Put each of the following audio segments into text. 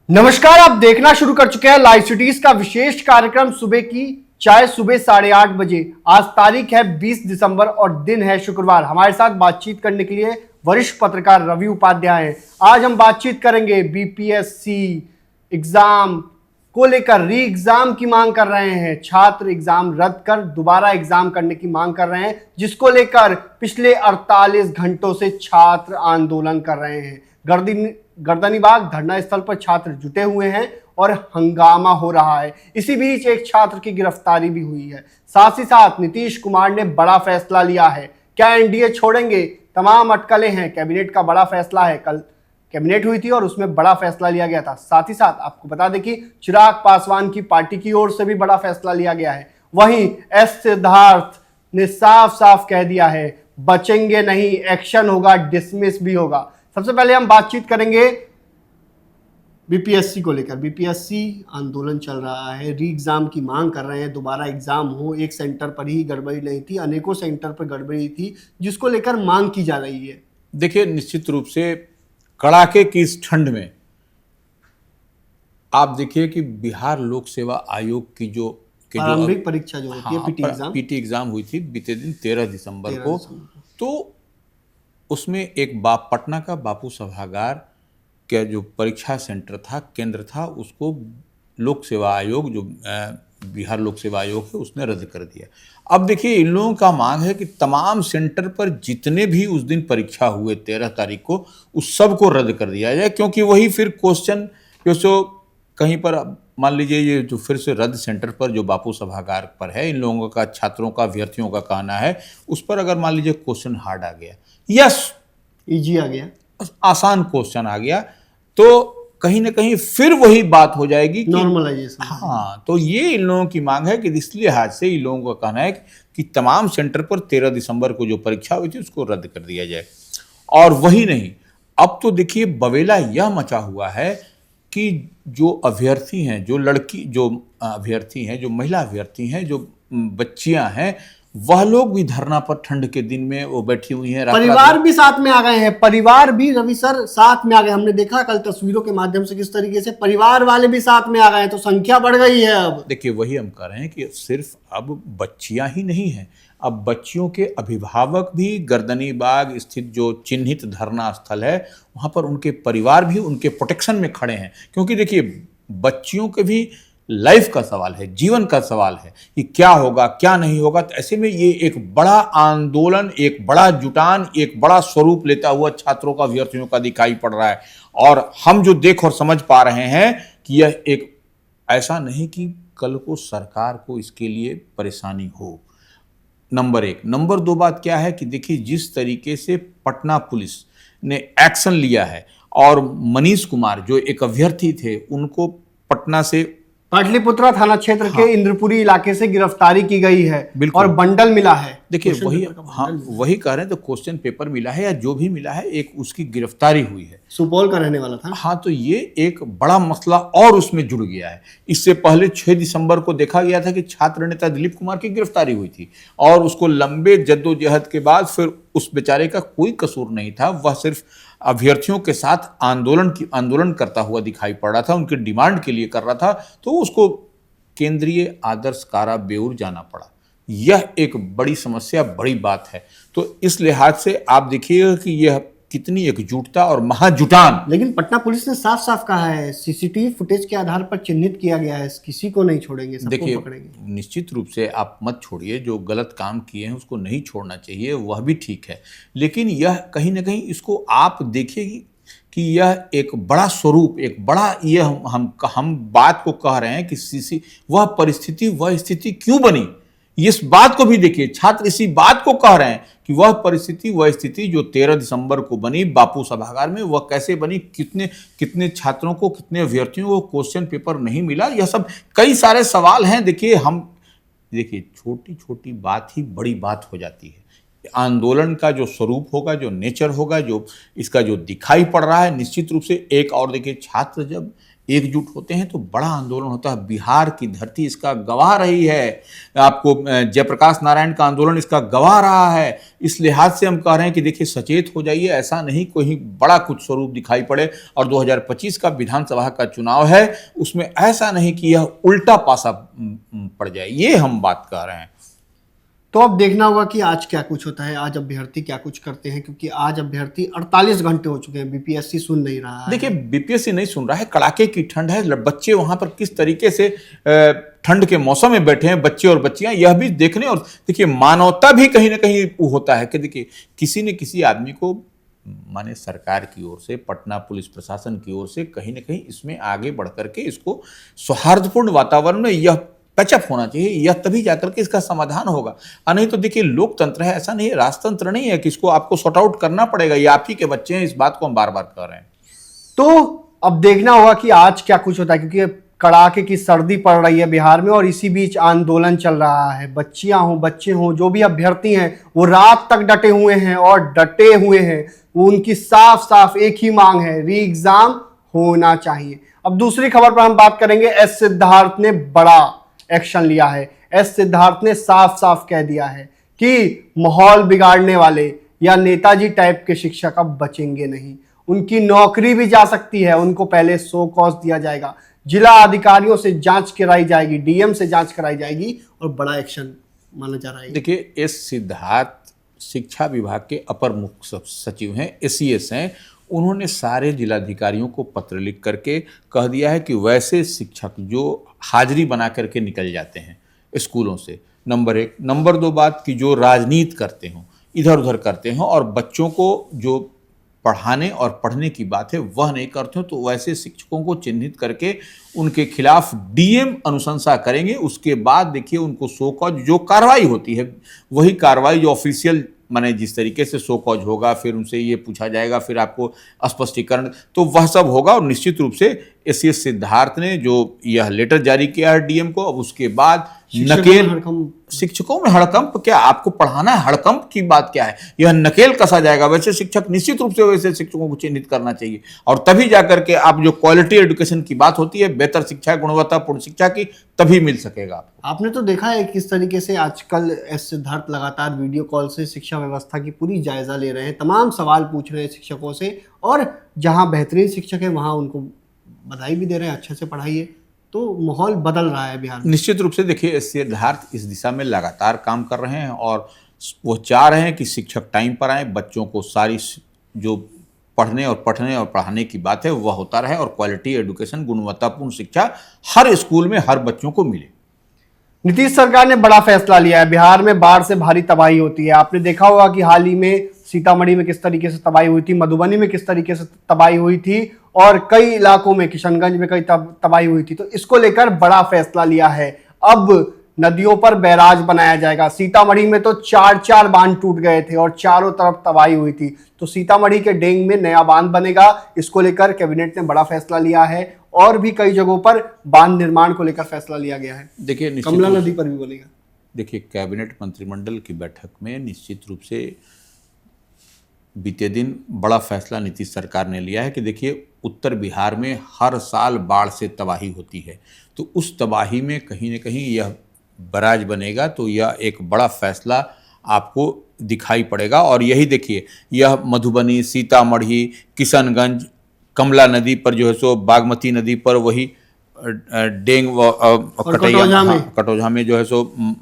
नमस्कार, आप देखना शुरू कर चुके हैं लाइव सिटीज का विशेष कार्यक्रम सुबह की चाय सुबह 8:30 बजे। आज तारीख है 20 दिसंबर और दिन है शुक्रवार। हमारे साथ बातचीत करने के लिए वरिष्ठ पत्रकार रवि उपाध्याय हैं। आज हम बातचीत करेंगे बीपीएससी एग्जाम को लेकर। री एग्जाम की मांग कर रहे हैं छात्र, एग्जाम रद्द कर दोबारा एग्जाम करने की मांग कर रहे हैं, जिसको लेकर पिछले 48 घंटों से छात्र आंदोलन कर रहे हैं। गर्दनीबाग धरना स्थल पर छात्र जुटे हुए हैं और हंगामा हो रहा है। इसी बीच एक छात्र की गिरफ्तारी भी हुई है। साथ ही साथ नीतीश कुमार ने बड़ा फैसला लिया है। क्या एनडीए छोड़ेंगे? तमाम अटकलें हैं। कैबिनेट का बड़ा फैसला है। कल कैबिनेट हुई थी और उसमें बड़ा फैसला लिया गया था। साथ ही साथ आपको बता दें कि चिराग पासवान की पार्टी की ओर से भी बड़ा फैसला लिया गया है। वहीं एस सिद्धार्थ ने साफ साफ कह दिया है, बचेंगे नहीं, एक्शन होगा, डिसमिस भी होगा। सबसे पहले हम बातचीत करेंगे बीपीएससी को लेकर। बीपीएससी आंदोलन चल रहा है, री एग्जाम की मांग कर रहे हैं, दोबारा एग्जाम हो। एक सेंटर पर ही गड़बड़ी नहीं थी, अनेकों सेंटर पर गड़बड़ी थी, जिसको लेकर मांग की जा रही है। देखिए, निश्चित रूप से कड़ाके की इस ठंड में आप देखिए कि बिहार लोक सेवा आयोग की जो प्रारंभिक परीक्षा जो होती है, पीटी एग्जाम हुई थी बीते दिन 13 दिसंबर को। तो उसमें एक पटना का बापू सभागार का जो परीक्षा सेंटर था, केंद्र था, उसको लोक सेवा आयोग, जो बिहार लोक सेवा आयोग है, उसने रद्द कर दिया। अब देखिए, इन लोगों का मांग है कि तमाम सेंटर पर जितने भी उस दिन परीक्षा हुए 13 तारीख को, उस सब को रद्द कर दिया जाए, क्योंकि वही फिर क्वेश्चन जो कहीं पर मान लीजिए ये जो फिर से रद्द सेंटर पर जो बापू सभागार पर है, इन लोगों का, छात्रों का, अभ्यर्थियों का कहना है, उस पर अगर मान लीजिए क्वेश्चन हार्ड आ गया, यस इजी आ गया, आसान क्वेश्चन आ गया, तो कहीं ना कहीं फिर वही बात हो जाएगी, नॉर्मलाइजेशन। हाँ, तो ये इन लोगों की मांग है कि इस लिहाज से इन लोगों का कहना है कि तमाम सेंटर पर 13 दिसंबर को जो परीक्षा हुई थी उसको रद्द कर दिया जाए। और वही नहीं, अब तो देखिए बवेला यह मचा हुआ है कि जो अभ्यर्थी हैं, जो अभ्यर्थी हैं, जो महिला अभ्यर्थी हैं, जो बच्चियां हैं, वह लोग भी धरना पर ठंड के दिन में वो बैठी हुई हैं। परिवार भी साथ में आ गए हैं, परिवार भी रवि सर साथ में आ गए। हमने देखा कल तस्वीरों के माध्यम से किस तरीके से परिवार वाले भी साथ में आ गए हैं, तो संख्या बढ़ गई है। अब देखिए, वही हम कह रहे हैं कि सिर्फ अब बच्चियां ही नहीं हैं, अब बच्चियों के अभिभावक भी गर्दनीबाग स्थित जो चिन्हित धरना स्थल है, वहां पर उनके परिवार भी उनके प्रोटेक्शन में खड़े हैं। क्योंकि देखिए, बच्चियों के भी लाइफ का सवाल है, जीवन का सवाल है कि क्या होगा, क्या नहीं होगा। तो ऐसे में ये एक बड़ा आंदोलन, एक बड़ा जुटान, एक बड़ा स्वरूप लेता हुआ छात्रों का, अभ्यर्थियों का दिखाई पड़ रहा है। और हम जो देख और समझ पा रहे हैं कि यह एक ऐसा नहीं कि कल को सरकार को इसके लिए परेशानी हो, नंबर एक। नंबर दो बात क्या है कि देखिए, जिस तरीके से पटना पुलिस ने एक्शन लिया है और मनीष कुमार जो एक अभ्यर्थी थे, उनको पटना से पाटलिपुत्रा थाना क्षेत्र के इंद्रपुरी इलाके से गिरफ्तारी की गई है और बंडल मिला है। देखिए, वही वही कह रहे हैं, तो क्वेश्चन पेपर मिला है या जो भी मिला है, एक उसकी गिरफ्तारी हुई है। सुपौल का रहने वाला था। हाँ, तो ये एक बड़ा मसला और उसमें जुड़ गया है। इससे पहले 6 दिसंबर को देखा गया था कि छात्र नेता दिलीप कुमार की गिरफ्तारी हुई थी और उसको लंबे जद्दोजहद के बाद फिर उस बेचारे का कोई कसूर नहीं था, वह सिर्फ अभ्यर्थियों के साथ आंदोलन करता हुआ दिखाई पड़ रहा था, उनकी डिमांड के लिए कर रहा था, तो उसको केंद्रीय आदर्श कारा बेऊर जाना पड़ा। यह एक बड़ी समस्या, बड़ी बात है। तो इस लिहाज से आप देखिएगा कि यह कितनी एकजुटता और महाजुटान। लेकिन पटना पुलिस ने साफ साफ कहा है, सीसीटीवी फुटेज के आधार पर चिन्हित किया गया है, किसी को नहीं छोड़ेंगे, सबको पकड़ेंगे। निश्चित रूप से आप मत छोड़िए, जो गलत काम किए हैं उसको नहीं छोड़ना चाहिए, वह भी ठीक है। लेकिन यह कहीं ना कहीं इसको आप देखिए कि यह एक बड़ा स्वरूप, एक बड़ा, यह हम बात को कह रहे हैं कि वह स्थिति क्यों बनी, इस बात को भी देखिए। छात्र इसी बात को कह रहे हैं कि वह स्थिति जो 13 दिसंबर को बनी बापू सभागार में, वह कैसे बनी, कितने छात्रों को, कितने अभ्यर्थियों को क्वेश्चन पेपर नहीं मिला, यह सब कई सारे सवाल हैं। देखिए, छोटी छोटी बात ही बड़ी बात हो जाती है। आंदोलन का जो स्वरूप होगा, जो नेचर होगा, जो इसका जो दिखाई पड़ रहा है, निश्चित रूप से एक और देखिए, छात्र जब एकजुट होते हैं तो बड़ा आंदोलन होता है। बिहार की धरती इसका गवाह रही है, आपको जयप्रकाश नारायण का आंदोलन इसका गवाह रहा है। इस लिहाज से हम कह रहे हैं कि देखिए सचेत हो जाइए, ऐसा नहीं कोई बड़ा कुछ स्वरूप दिखाई पड़े। और 2025 का विधानसभा का चुनाव है, उसमें ऐसा नहीं कि यह उल्टा पासा पड़ जाए, ये हम बात कर रहे हैं। तो अब देखना होगा कि आज क्या कुछ होता है, आज अभ्यर्थी क्या कुछ करते हैं, क्योंकि आज अभ्यर्थी 48 घंटे हो चुके हैं, बीपीएससी सुन नहीं रहा है। देखिए बीपीएससी नहीं सुन रहा है, कड़ाके की ठंड है, बच्चे वहां पर किस तरीके से ठंड के मौसम में बैठे हैं, बच्चे और बच्चियां, यह भी देखने। और देखिए मानवता भी कहीं ना कहीं होता है कि देखिए किसी न किसी आदमी को, माने सरकार की ओर से, पटना पुलिस प्रशासन की ओर से कहीं ना कहीं इसमें आगे बढ़ करके इसको सौहार्दपूर्ण वातावरण में यह पैचअप होना चाहिए, यह तभी जाकर के इसका समाधान होगा। और नहीं तो देखिए लोकतंत्र है, ऐसा नहीं है, राजतंत्र नहीं है कि इसको आपको सॉर्ट आउट करना पड़ेगा। ये आप ही के बच्चे हैं, इस बात को हम बार बार कह रहे हैं। तो अब देखना होगा कि आज क्या कुछ होता है, क्योंकि कड़ाके की सर्दी पड़ रही है बिहार में और इसी बीच आंदोलन चल रहा है। बच्चियां हों, बच्चे हों, जो भी अभ्यर्थी हैं वो रात तक डटे हुए हैं और डटे हुए हैं। वो उनकी साफ साफ एक ही मांग है, री एग्जाम होना चाहिए। अब दूसरी खबर पर हम बात करेंगे। एस सिद्धार्थ ने बड़ा एक्शन लिया है। एस सिद्धार्थ ने साफ साफ कह दिया है कि माहौल बिगाड़ने वाले या नेताजी टाइप के शिक्षक अब बचेंगे नहीं, उनकी नौकरी भी जा सकती है। उनको पहले सो कॉज दिया जाएगा, जिला अधिकारियों से जांच कराई जाएगी, डीएम से जांच कराई जाएगी और बड़ा एक्शन माना जा रहा है। देखिए एस सिद्धार्थ शिक्षा विभाग के अपर मुख्य सचिव हैं, एसीएस हैं। उन्होंने सारे जिलाधिकारियों को पत्र लिख करके कह दिया है कि वैसे शिक्षक जो हाजिरी बना करके निकल जाते हैं स्कूलों से, नंबर 1, नंबर 2 बात कि जो राजनीति करते हों, इधर उधर करते हों और बच्चों को जो पढ़ाने और पढ़ने की बात है वह नहीं करते हो, तो वैसे शिक्षकों को चिन्हित करके उनके खिलाफ डीएम अनुशंसा करेंगे। उसके बाद देखिए उनको सो कॉज जो कार्रवाई होती है वही कार्रवाई जो ऑफिशियल, माने जिस तरीके से सो कॉज होगा, फिर उनसे ये पूछा जाएगा, फिर आपको स्पष्टीकरण, तो वह सब होगा। और निश्चित रूप से एसीएस सिद्धार्थ ने जो यह लेटर जारी किया है डीएम को, अब उसके बाद नकेल, शिक्षकों में हड़कंप क्या, आपको पढ़ाना है, हड़कंप की बात क्या है, यह नकेल कसा जाएगा। वैसे शिक्षक निश्चित रूप से वैसे शिक्षकों को चिन्हित करना चाहिए और तभी जाकर के आप जो क्वालिटी एजुकेशन की बात होती है, बेहतर शिक्षा, गुणवत्तापूर्ण शिक्षा की, तभी मिल सकेगा आपको। आपने तो देखा है किस तरीके से आजकल एस सिद्धार्थ लगातार वीडियो कॉल से शिक्षा व्यवस्था की पूरी जायजा ले रहे हैं, तमाम सवाल पूछ रहे हैं शिक्षकों से, और जहां बेहतरीन शिक्षक है वहां उनको बधाई भी दे रहे हैं, अच्छे से पढ़ाइए। तो माहौल बदल रहा है बिहार में। निश्चित रूप से देखिए सिद्धार्थ इस दिशा में लगातार काम कर रहे हैं और वो चाह रहे हैं कि शिक्षक टाइम पर आए, बच्चों को सारी जो पढ़ने और पढ़ाने की बात है वह होता रहे और क्वालिटी एजुकेशन, गुणवत्तापूर्ण शिक्षा हर स्कूल में हर बच्चों को मिले। नीतीश सरकार ने बड़ा फैसला लिया है। बिहार में बाढ़ से भारी तबाही होती है। आपने देखा होगा कि हाल ही में सीतामढ़ी में किस तरीके से तबाही हुई थी, मधुबनी में किस तरीके से तबाही हुई थी और कई इलाकों में, किशनगंज में कई तबाही हुई थी। तो इसको लेकर बड़ा फैसला लिया है। अब नदियों पर बैराज बनाया जाएगा। सीतामढ़ी में तो 4 बांध टूट गए थे और चारों तरफ तबाही हुई थी, तो सीतामढ़ी के डेंग में नया बांध बनेगा। इसको लेकर कैबिनेट ने बड़ा फैसला लिया है और भी कई जगहों पर बांध निर्माण को लेकर फैसला लिया गया है। देखिए कमला नदी पर भी बनेगा। देखिए कैबिनेट मंत्रिमंडल की बैठक में निश्चित रूप से बीते दिन बड़ा फैसला नीतीश सरकार ने लिया है कि देखिए उत्तर बिहार में हर साल बाढ़ से तबाही होती है, तो उस तबाही में कहीं न कहीं यह बैराज बनेगा, तो यह एक बड़ा फैसला आपको दिखाई पड़ेगा। और यही देखिए यह मधुबनी, सीतामढ़ी, किशनगंज, कमला नदी पर जो है सो, बागमती नदी पर वही डेंग व कटौझा में जो है सो,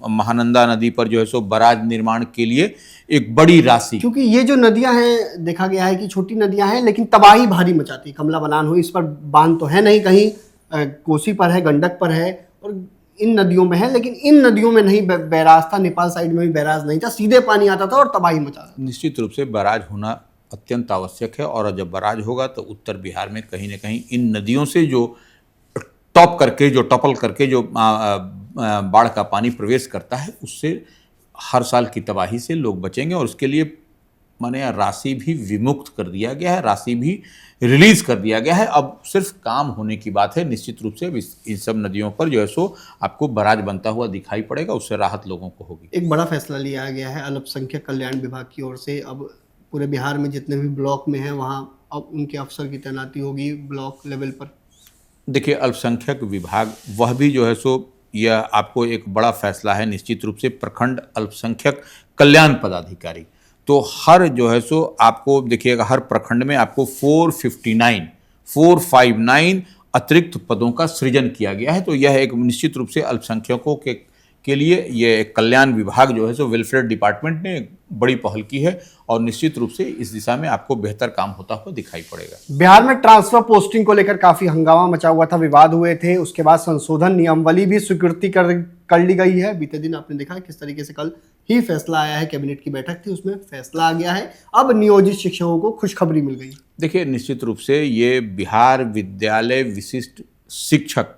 महानंदा नदी पर जो है सो बैराज निर्माण के लिए एक बड़ी राशि, क्योंकि ये जो नदियां हैं देखा गया है कि छोटी नदियां हैं लेकिन तबाही भारी मचाती है। कमला बलान हुई, इस पर बांध तो है नहीं, कहीं कोसी पर है, गंडक पर है और इन नदियों में है, लेकिन इन नदियों में नहीं बैराज था। नेपाल साइड में भी बैराज नहीं था, सीधे पानी आता था और तबाही मचा था। निश्चित रूप से बैराज होना अत्यंत आवश्यक है और जब बैराज होगा तो उत्तर बिहार में कहीं न कहीं इन नदियों से जो टॉपल करके जो बाढ़ का पानी प्रवेश करता है, उससे हर साल की तबाही से लोग बचेंगे। और उसके लिए माने राशि भी विमुक्त कर दिया गया है, राशि भी रिलीज कर दिया गया है। अब सिर्फ काम होने की बात है। निश्चित रूप से इन सब नदियों पर जो है सो आपको बैराज बनता हुआ दिखाई पड़ेगा, उससे राहत लोगों को होगी। एक बड़ा फैसला लिया गया है अल्पसंख्यक कल्याण विभाग की ओर से। अब पूरे बिहार में जितने भी ब्लॉक में हैं वहाँ अब उनके अफसर की तैनाती होगी ब्लॉक लेवल पर। देखिए, अल्पसंख्यक विभाग वह भी जो है सो यह आपको एक बड़ा फैसला है निश्चित रूप से प्रखंड अल्पसंख्यक कल्याण पदाधिकारी। तो हर जो है सो आपको देखिएगा हर प्रखंड में आपको 459 अतिरिक्त पदों का सृजन किया गया है। तो यह एक निश्चित रूप से अल्पसंख्यकों के लिए ये एक कल्याण विभाग जो है सो वेलफेयर डिपार्टमेंट ने बड़ी पहल की है और निश्चित रूप से इस दिशा में आपको बेहतर काम होता हुआ दिखाई पड़ेगा। बिहार में ट्रांसफर पोस्टिंग को लेकर काफी हंगामा मचा हुआ था, विवाद हुए थे। उसके बाद संशोधन नियमावली भी स्वीकृति कर ली गई है। बीते दिन आपने देखा किस तरीके से कल ही फैसला आया है, कैबिनेट की बैठक थी, उसमें फैसला आ गया है। अब नियोजित शिक्षकों को खुशखबरी मिल गई। देखिए, निश्चित रूप से ये बिहार विद्यालय विशिष्ट शिक्षक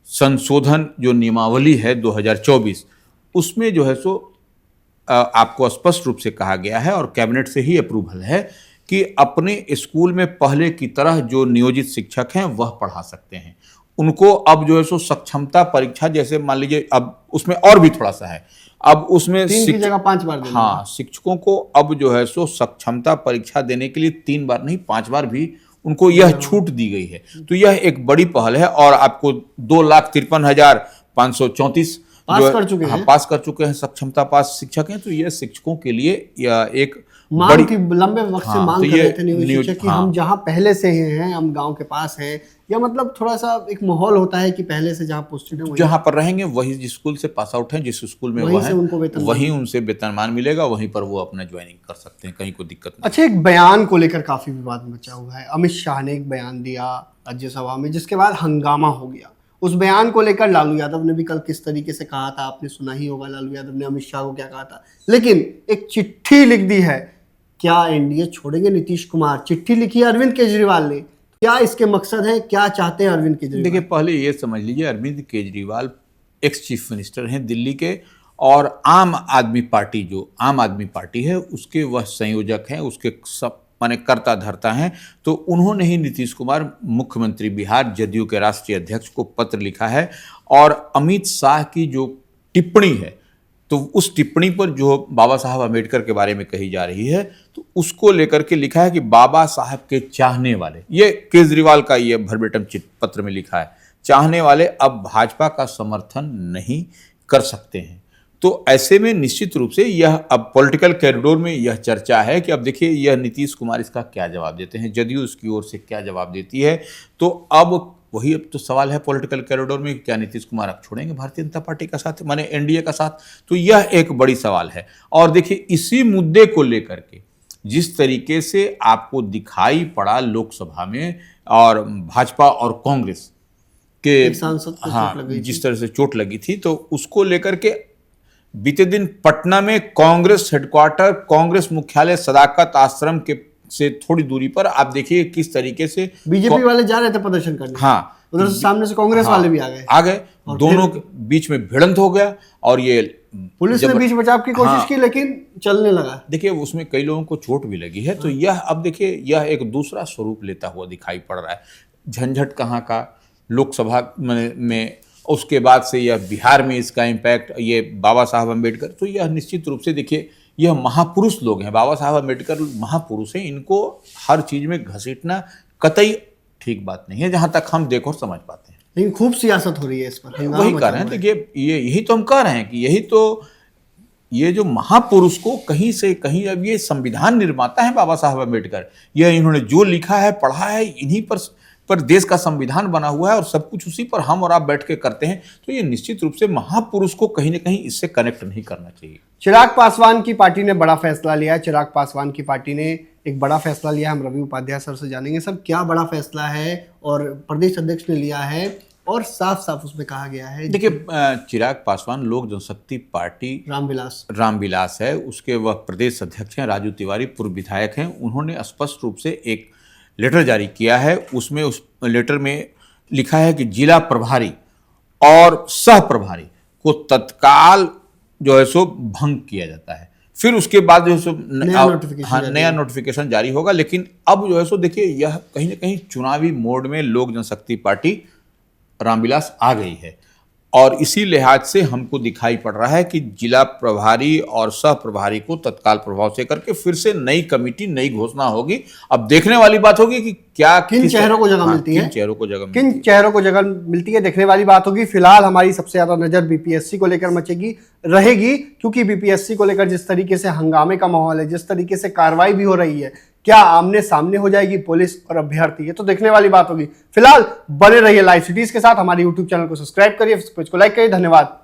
संशोधन जो नियमावली है 2024, उसमें जो है सो आपको स्पष्ट रूप से कहा गया है और कैबिनेट से ही अप्रूवल है कि अपने स्कूल में पहले की तरह जो नियोजित शिक्षक हैं वह पढ़ा सकते हैं। उनको अब जो है सो सक्षमता परीक्षा, जैसे मान लीजिए अब उसमें और भी थोड़ा सा है, अब उसमें 3 की जगह 5 बार देना। हाँ, शिक्षकों को अब जो है सो सक्षमता परीक्षा देने के लिए 3 बार नहीं 5 बार भी उनको यह छूट दी गई है। तो यह एक बड़ी पहल है और आपको 2,53,534 पास कर चुके हैं सक्षमता पास शिक्षक हैं। तो यह शिक्षकों के लिए यह एक मांग की लंबे वक्त से मांग कर रहे थे नियोजित शिक्षक कि हम जहां पहले से हैं, हम गांव के पास हैं, या मतलब थोड़ा सा एक माहौल होता है कि पहले से जहां पोस्टेड है जहां पर रहेंगे वही जिस स्कूल से पास आउट हैं, जिस स्कूल में वह है वहीं उनसे वेतनमान मिलेगा, वहीं पर वो अपना ज्वाइनिंग कर सकते हैं, कहीं कोई दिक्कत नहीं। अच्छा, एक बयान को लेकर काफी विवाद मचा हुआ है। अमित शाह ने एक बयान दिया राज्यसभा में, जिसके बाद हंगामा हो गया। उस बयान को लेकर लालू यादव ने भी कल किस तरीके से कहा था, आपने सुना ही होगा लालू यादव ने अमित शाह को क्या कहा था। लेकिन एक चिट्ठी लिख दी है, क्या एनडीए छोड़ेंगे नीतीश कुमार, चिट्ठी लिखी है अरविंद केजरीवाल ने। क्या इसके मकसद है, क्या चाहते हैं अरविंद केजरीवाल? देखिए, पहले ये समझ लीजिए Arvind Kejriwal ex chief minister हैं दिल्ली के और आम आदमी पार्टी है उसके वह संयोजक हैं, उसके सब माने कर्ता धर्ता हैं। तो उन्होंने ही नीतीश कुमार मुख्यमंत्री बिहार जदयू के राष्ट्रीय अध्यक्ष को पत्र लिखा है और अमित शाह की जो टिप्पणी है, तो उस टिप्पणी पर जो बाबा साहब अम्बेडकर के बारे में कही जा रही है, तो उसको लेकर के लिखा है कि बाबा साहब के चाहने वाले, ये केजरीवाल का ये भरबेटम पत्र में लिखा है, चाहने वाले अब भाजपा का समर्थन नहीं कर सकते हैं। तो ऐसे में निश्चित रूप से यह अब पॉलिटिकल कॉरिडोर में यह चर्चा है कि अब देखिए यह नीतीश कुमार इसका क्या जवाब देते हैं, जदयू उसकी ओर से क्या जवाब देती है। तो अब वही अब तो सवाल है पॉलिटिकल कॉरिडोर में, क्या नीतीश कुमार अब छोड़ेंगे भारतीय जनता पार्टी का साथ, माने एनडीए का साथ। तो यह एक बड़ी सवाल है। और देखिए, इसी मुद्दे को लेकर के जिस तरीके से आपको दिखाई पड़ा लोकसभा में और भाजपा और कांग्रेस के सांसद को हाँ जिस तरह से चोट लगी थी, तो उसको लेकर के बीते दिन पटना में कांग्रेस हेडक्वार्टर, कांग्रेस मुख्यालय सदाकत आश्रम के से थोड़ी दूरी पर आप देखिए किस तरीके से बीजेपी वाले जा रहे थे प्रदर्शन करने। हाँ, उधर से सामने से कांग्रेस वाले भी आ गए, दोनों के बीच में भिड़ंत हो गया और ये पुलिस ने बीच बचाव की कोशिश की, लेकिन चलने लगा। देखिए, उसमें कई लोगों को चोट भी लगी है। तो यह अब देखिए यह एक दूसरा स्वरूप लेता हुआ दिखाई पड़ रहा है। झंझट कहाँ का लोकसभा में, उसके बाद से यह बिहार में इसका इम्पैक्ट, ये बाबा साहब अम्बेडकर। तो यह निश्चित रूप से देखिए यह महापुरुष लोग हैं, बाबा साहब अम्बेडकर महापुरुष हैं, इनको हर चीज में घसीटना कतई ठीक बात नहीं है, जहां तक हम देख और समझ पाते हैं। लेकिन खूब सियासत हो रही है इस पर, वही कह रहे हैं। देखिए, यही तो हम कह रहे हैं कि यही तो ये जो महापुरुष को कहीं से कहीं, अब ये संविधान निर्माता है बाबा साहब अम्बेडकर, यह इन्होंने जो लिखा है पढ़ा है, इन्हीं पर देश का संविधान बना हुआ है और सब कुछ उसी पर हम और आप बैठ के करते हैं। तो ये निश्चित रूप से महापुरुष को कहीं ना कहीं इससे कनेक्ट नहीं करना चाहिए। चिराग पासवान की पार्टी ने बड़ा फैसला लिया है। चिराग पासवान की पार्टी ने एक बड़ा फैसला लिया, हम रवि उपाध्याय सर से जानेंगे सर क्या बड़ा फैसला है और प्रदेश अध्यक्ष ने लिया है, और साफ साफ उसमें कहा गया है। देखिए, चिराग पासवान लोक जनशक्ति पार्टी रामविलास है, उसके वह प्रदेश अध्यक्ष हैं, राजू तिवारी पूर्व विधायक हैं। उन्होंने स्पष्ट रूप से एक लेटर जारी किया है। उसमें उस लेटर में लिखा है कि जिला प्रभारी और सह प्रभारी को तत्काल जो है सो भंग किया जाता है। फिर उसके बाद जो है सो नया नोटिफिकेशन जारी होगा। लेकिन अब जो है सो देखिए यह कहीं ना कहीं चुनावी मोड में लोक जनशक्ति पार्टी रामविलास आ गई है। और इसी लिहाज से हमको दिखाई पड़ रहा है कि जिला प्रभारी और सह प्रभारी को तत्काल प्रभाव से करके फिर से नई कमेटी, नई घोषणा होगी। अब देखने वाली बात होगी कि क्या किन चेहरों को जगह मिलती है, किन चेहरों को जगह किन चेहरों को जगह मिलती है, देखने वाली बात होगी। फिलहाल हमारी सबसे ज्यादा नजर बीपीएससी को लेकर मचेगी रहेगी, क्योंकि बीपीएससी को लेकर जिस तरीके से हंगामे का माहौल है, जिस तरीके से कार्रवाई भी हो रही है, क्या आमने सामने हो जाएगी पुलिस और अभ्यर्थी, ये तो देखने वाली बात होगी। फिलहाल बने रहिए लाइव सिटीज के साथ, हमारे यूट्यूब चैनल को सब्सक्राइब करिए, पेज को लाइक करिए। धन्यवाद।